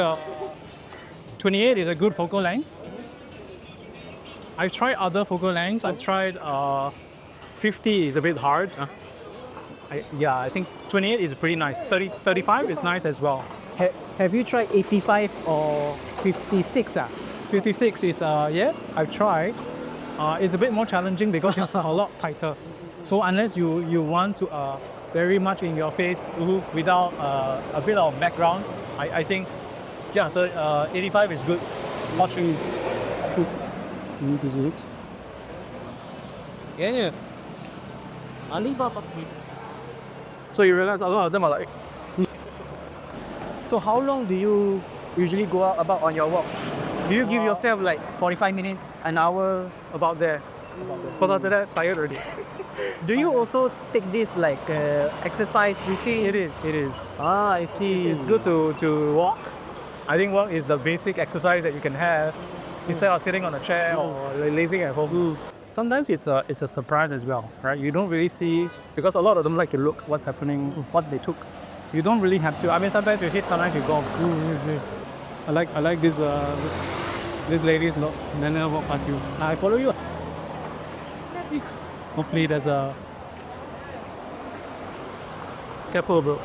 28 is a good focal length. I've tried other focal lengths. I've tried 50 is a bit hard. I think 28 is pretty nice. 35 is nice as well. Have you tried 85 or 56? 56 is, yes, I've tried. It's a bit more challenging because it's a lot tighter. So unless you want to very much in your face without a bit of background, I think, yeah, so 85 is good. What should you Need is it? Yeah. So you realize a lot of them are like, So how long do you usually go out about on your walk? Do you give yourself like 45 minutes, an hour? about there. Because after that, tired already. Do you also take this like exercise routine? It is. I see. It's good to walk. I think walk is the basic exercise that you can have instead of sitting on a chair or lazing at home. Sometimes it's a surprise as well, right? You don't really see, because a lot of them like to look what's happening, what they took. You don't really have to. I mean, sometimes you hit, sometimes you go. I like this lady's look, and then I'll walk past you. I follow you. Hopefully there's a... Careful, bro.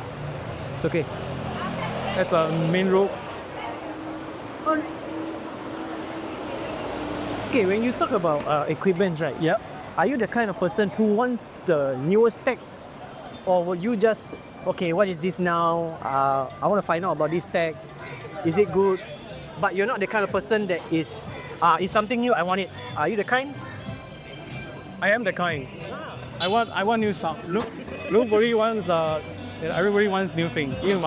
It's okay. That's a main road. Okay, when you talk about equipment, right? Yeah. Are you the kind of person who wants the newest tech, or would you just, okay, what is this now? I want to find out about this tech. Is it good? But you're not the kind of person that is something new, I want it. Are you the kind? I am the kind. I want new stuff. Nobody wants everybody wants new things. You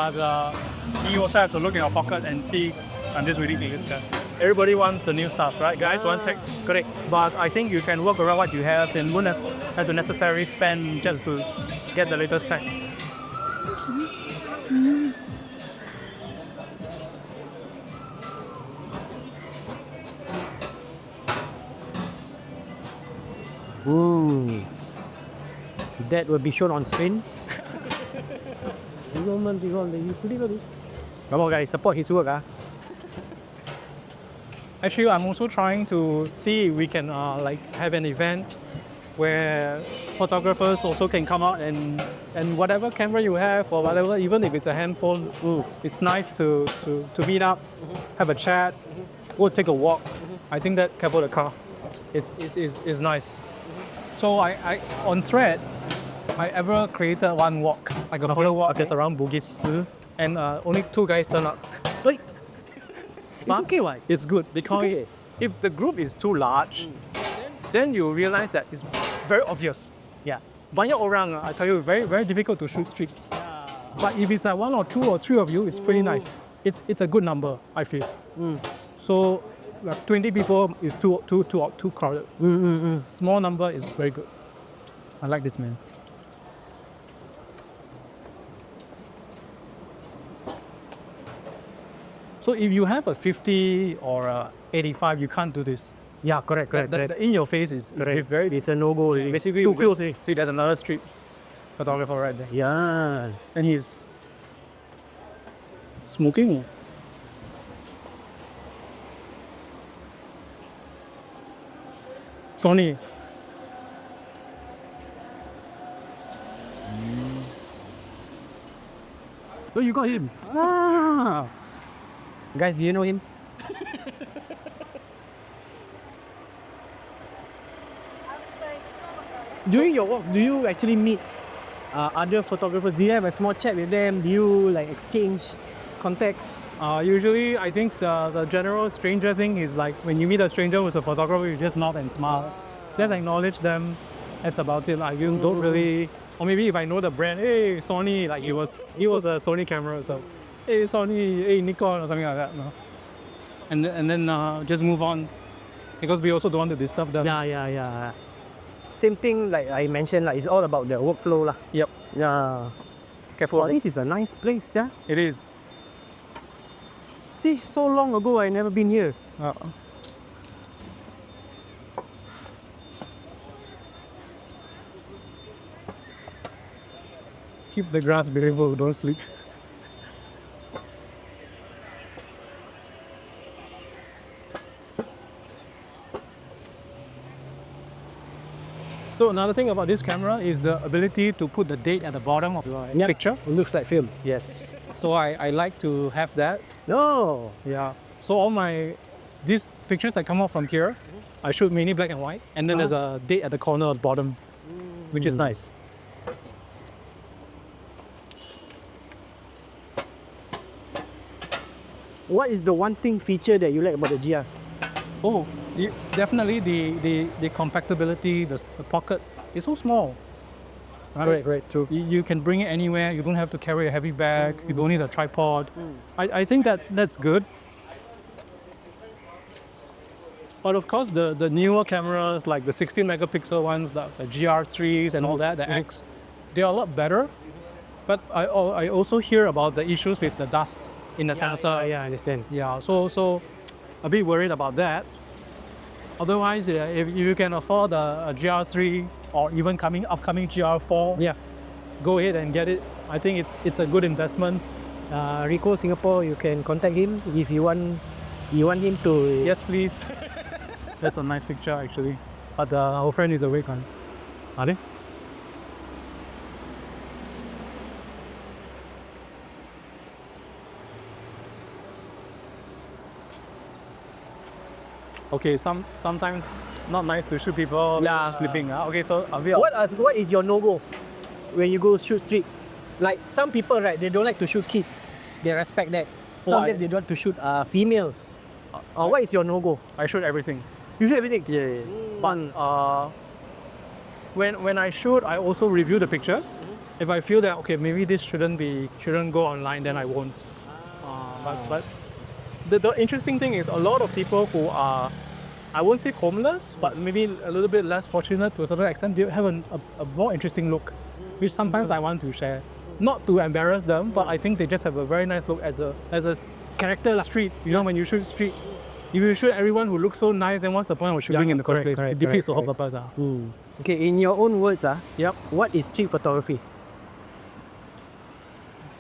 also have to look in your pocket and see, I'm just really this guy. Everybody wants the new stuff, right? Guys want tech, correct. But I think you can work around what you have and won't have to necessarily spend just to get the latest tech. Ooh. That will be shown on screen. Come on guys, support his work. Actually, I'm also trying to see if we can have an event where photographers also can come out and whatever camera you have or whatever, even if it's a handphone, it's nice to meet up, have a chat, go take a walk. I think that cab the car is nice. So I on Threads, I ever created one walk, like a photo walk that's around Bugis, and only 2 guys turned up. But It's okay, why? it's good because okay. if the group is too large, then you realize that it's very obvious. Yeah. Banyak orang, I tell you, very very difficult to shoot streak. But if it's like 1 or 2 or 3 of you, it's pretty nice. It's a good number, I feel. So like 20 people is too crowded. Small number is very good. I like this, man. So if you have a 50 or a 85, you can't do this. Yeah, correct. The in your face is very. It's a no-go. Basically, too you close. just- See, there's another street photographer right there, Yeah. and he's smoking. Sony. Oh, you got him. Ah. Guys, do you know him? During your walks, do you actually meet other photographers? Do you have a small chat with them? Do you like exchange contacts? Usually, I think the general stranger thing is like when you meet a stranger who's a photographer, you just nod and smile. Just acknowledge them. That's about it. Like you don't really, or maybe if I know the brand, hey Sony, like he was a Sony camera, so hey Sony, hey Nikon or something like that. No? And then just move on, because we also don't want to disturb them. Yeah. Same thing like I mentioned, like it's all about the workflow lah. Yep. Yeah. Careful. Wow, this is a nice place, yeah. It is. See, so long ago I never been here. Keep the grass beautiful. Don't sleep. So another thing about this camera is the ability to put the date at the bottom of the picture. It looks like film. Yes. So I like to have that. No. Yeah. So all these pictures that come out from here, I shoot mainly black and white, and then there's a date at the corner at the bottom, which is nice. What is the one thing feature that you like about the GR? Oh, definitely the compactability, the pocket is so small. Right? Correct, true. You can bring it anywhere. You don't have to carry a heavy bag. You don't need a tripod. I think that's good. But of course, the newer cameras, like the 16 megapixel ones, the GR3s and all that, the X, they are a lot better. But I also hear about the issues with the dust in the sensor. Yeah, I understand. Yeah, so a bit worried about that. Otherwise, if you can afford a GR3 or even upcoming GR4, Yeah. go ahead and get it. I think it's a good investment. Ricoh Singapore, you can contact him if you want him to. Yes, please. That's a nice picture actually. But our friend is awake. Are they? Okay, sometimes not nice to shoot people sleeping. Okay, so What is your no-go when you go shoot street? Like some people, right, they don't like to shoot kids. They respect that. Some Why? of them, they don't want to shoot females. What is your no-go? I shoot everything. You shoot everything? Yeah. But when I shoot, I also review the pictures. If I feel that okay, maybe this shouldn't go online, then I won't. But the interesting thing is a lot of people who are, I won't say homeless, but maybe a little bit less fortunate to a certain extent, they have a more interesting look, which sometimes I want to share. Not to embarrass them, but I think they just have a very nice look as a character street. You know, when you shoot street, if you shoot everyone who looks so nice, then what's the point of shooting in the first place? It defeats the whole purpose. Okay, in your own words, Yep. what is street photography?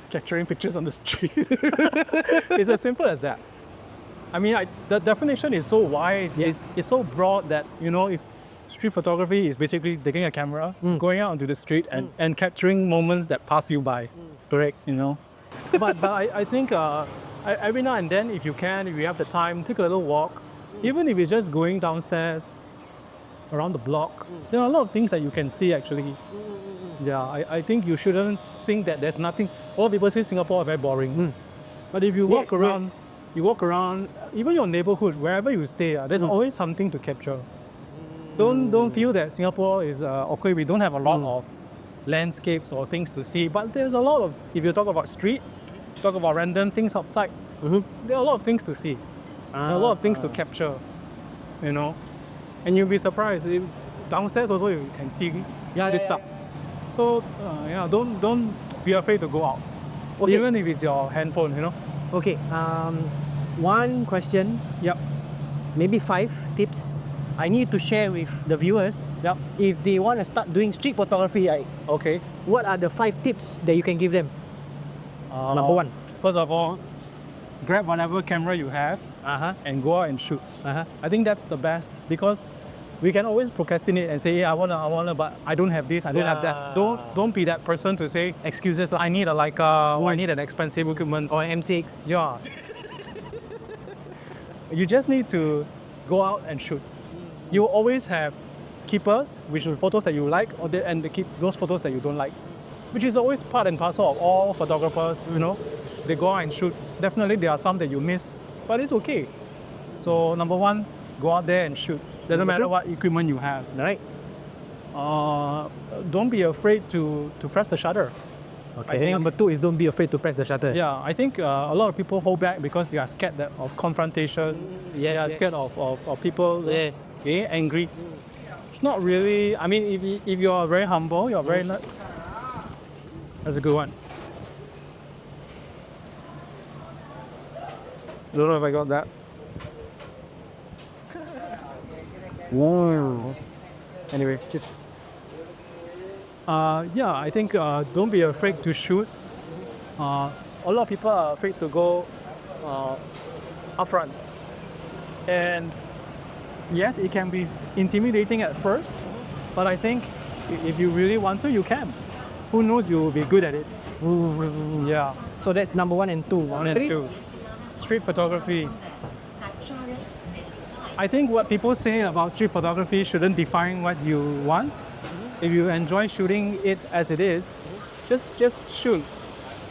Capturing pictures on the street. It's as simple as that. I mean, the definition is so wide, it's so broad that, you know, if street photography is basically taking a camera, going out onto the street and capturing moments that pass you by. Correct, you know. But I think every now and then, if you have the time, take a little walk. Even if it's just going downstairs, around the block, there are a lot of things that you can see actually. Yeah, I think you shouldn't think that there's nothing. A lot of people say Singapore is very boring. But if you walk around, even your neighborhood, wherever you stay, there's always something to capture. Don't feel that Singapore is okay. We don't have a lot of landscapes or things to see, but there's a lot of. If you talk about street, talk about random things outside, there are a lot of things to see. There are a lot of things to capture, you know, and you'll be surprised. Downstairs also you can see this stuff. So don't be afraid to go out, even if it's your handphone, you know. Okay. One question. Yep. Maybe 5 tips I need to share with the viewers. Yep. If they want to start doing street photography, Okay. what are the 5 tips that you can give them? Number 1. First of all, grab whatever camera you have and go out and shoot. I think that's the best because we can always procrastinate and say, yeah, I wanna, but I don't have this, I don't have that. Don't be that person to say excuses like I need a Leica or I need an expensive equipment Or M6. Yeah. You just need to go out and shoot. You always have keepers, which are photos that you like, and keep those photos that you don't like, which is always part and parcel of all photographers. You know, they go out and shoot. Definitely, there are some that you miss, but it's okay. So number 1, go out there and shoot. Doesn't matter what equipment you have, right? Don't be afraid to press the shutter. Okay. Number 2 is don't be afraid to press the shutter. Yeah, I think a lot of people hold back because they are scared of confrontation. They are scared of people angry. It's not really. I mean, if you are very humble, you're very. That's a good one. Don't know if I got that. Whoa. Anyway, just. I think don't be afraid to shoot. A lot of people are afraid to go up front. And yes, it can be intimidating at first, but I think if you really want to, you can. Who knows, you will be good at it. Yeah. So that's number 1 and 2. 1 and 2. Street photography. I think what people say about street photography shouldn't define what you want. If you enjoy shooting it as it is, just shoot.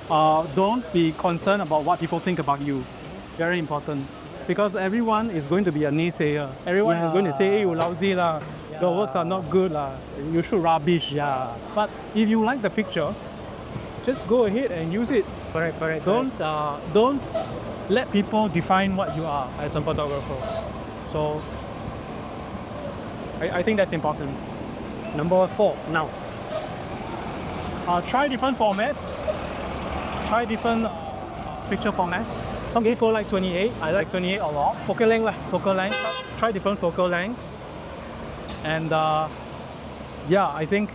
Don't be concerned about what people think about you. Very important. Because everyone is going to be a naysayer. Everyone is going to say, hey, you lousy lah. The works are not good lah. You shoot rubbish. Yeah. But if you like the picture, just go ahead and use it. Correct. Don't let people define what you are as a photographer. So I think that's important. Number 4 now. Try different formats. Try different picture formats. Some people like 28. I like 28 a lot. Focal length lah. Focal length. Try different focal lengths. And I think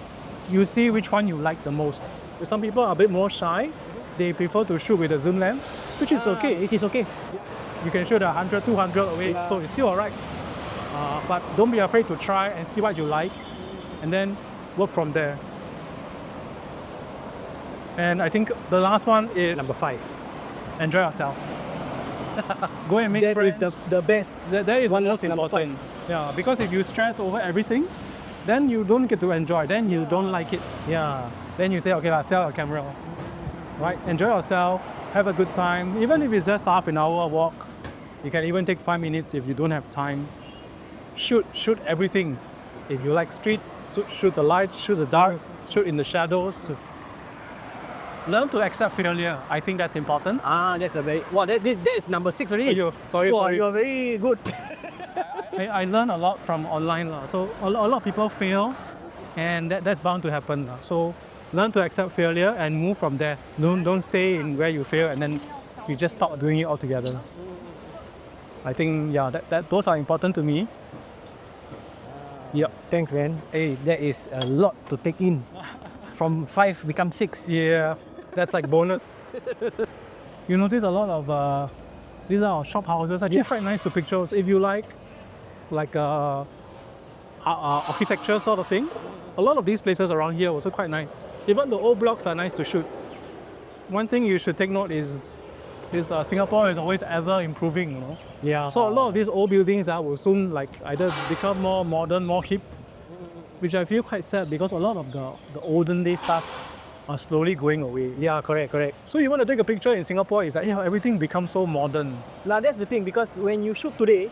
you see which one you like the most. Some people are a bit more shy. They prefer to shoot with a zoom lens, which is okay. It is okay. You can shoot 100, 200 away, so it's still alright. But don't be afraid to try and see what you like, and then work from there. And I think the last one is Number 5. enjoy yourself. Go and make friends. That is the best. That is most important. Yeah, because if you stress over everything, then you don't get to enjoy. Then you don't like it. Yeah. Then you say, okay, sell your camera. Right? Enjoy yourself. Have a good time. Even if it's just half an hour walk, you can even take 5 minutes if you don't have time. Shoot everything. If you like street, shoot the light, shoot the dark, shoot in the shadows. Learn to accept failure. I think that's important. That's a very... Wow, that is number 6 already. Sorry. You're very good. I learned a lot from online. So a lot of people fail, and that's bound to happen. So learn to accept failure and move from there. Don't stay in where you fail and then you just stop doing it altogether. I think those are important to me. Yep. Thanks, man. Hey, that is a lot to take in. From 5 become 6. Yeah, that's like bonus. You notice a lot of these are shop houses. Actually, quite nice to pictures. If you like architecture sort of thing, a lot of these places around here are also quite nice. Even the old blocks are nice to shoot. One thing you should take note is Singapore is always ever improving. You know? Yeah. So a lot of these old buildings will soon either become more modern, more hip, which I feel quite sad because a lot of the olden day stuff are slowly going away. Yeah, correct. So you want to take a picture in Singapore, it's like, everything becomes so modern. Now that's the thing, because when you shoot today,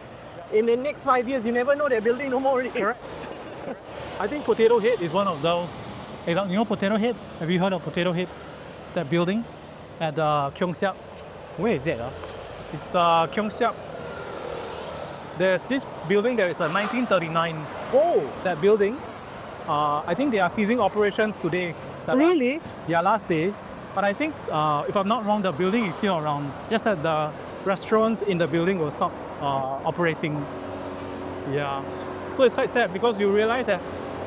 in the next 5 years, you never know that building no more already. Correct. I think Potato Head is one of those. You know Potato Head? Have you heard of Potato Head? That building at Keong Siap. Where is that? It's Keong Siap. There's this building there is a 1939. Oh, That building, I think they are ceasing operations today. really? Yeah, last day. But I think, if I'm not wrong, the building is still around. Just that the restaurants in the building will stop operating. Yeah. So it's quite sad because you realize that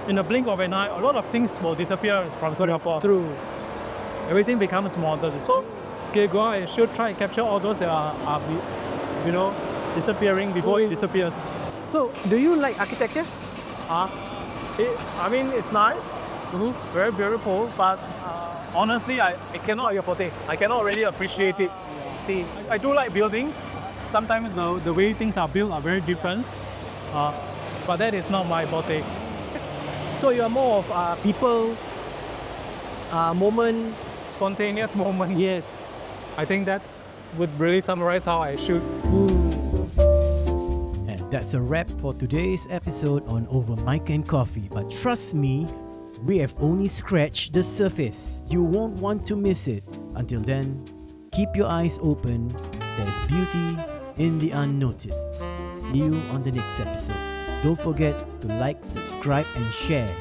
in the blink of an eye, a lot of things will disappear from Singapore. True. Everything becomes modern. So, go out and should try and capture all those that are disappearing before it disappears. So, do you like architecture? I mean, it's nice, very beautiful, but honestly, I cannot your forte. I cannot really appreciate it. See, I do like buildings. Sometimes the way things are built are very different, but that is not my forte. So you are more of people, moment. Spontaneous moments. Yes. I think that would really summarize how I shoot. And that's a wrap for today's episode on Over Mic and Coffee. But trust me, we have only scratched the surface. You won't want to miss it. Until then, keep your eyes open. There's beauty in the unnoticed. See you on the next episode. Don't forget to like, subscribe and share.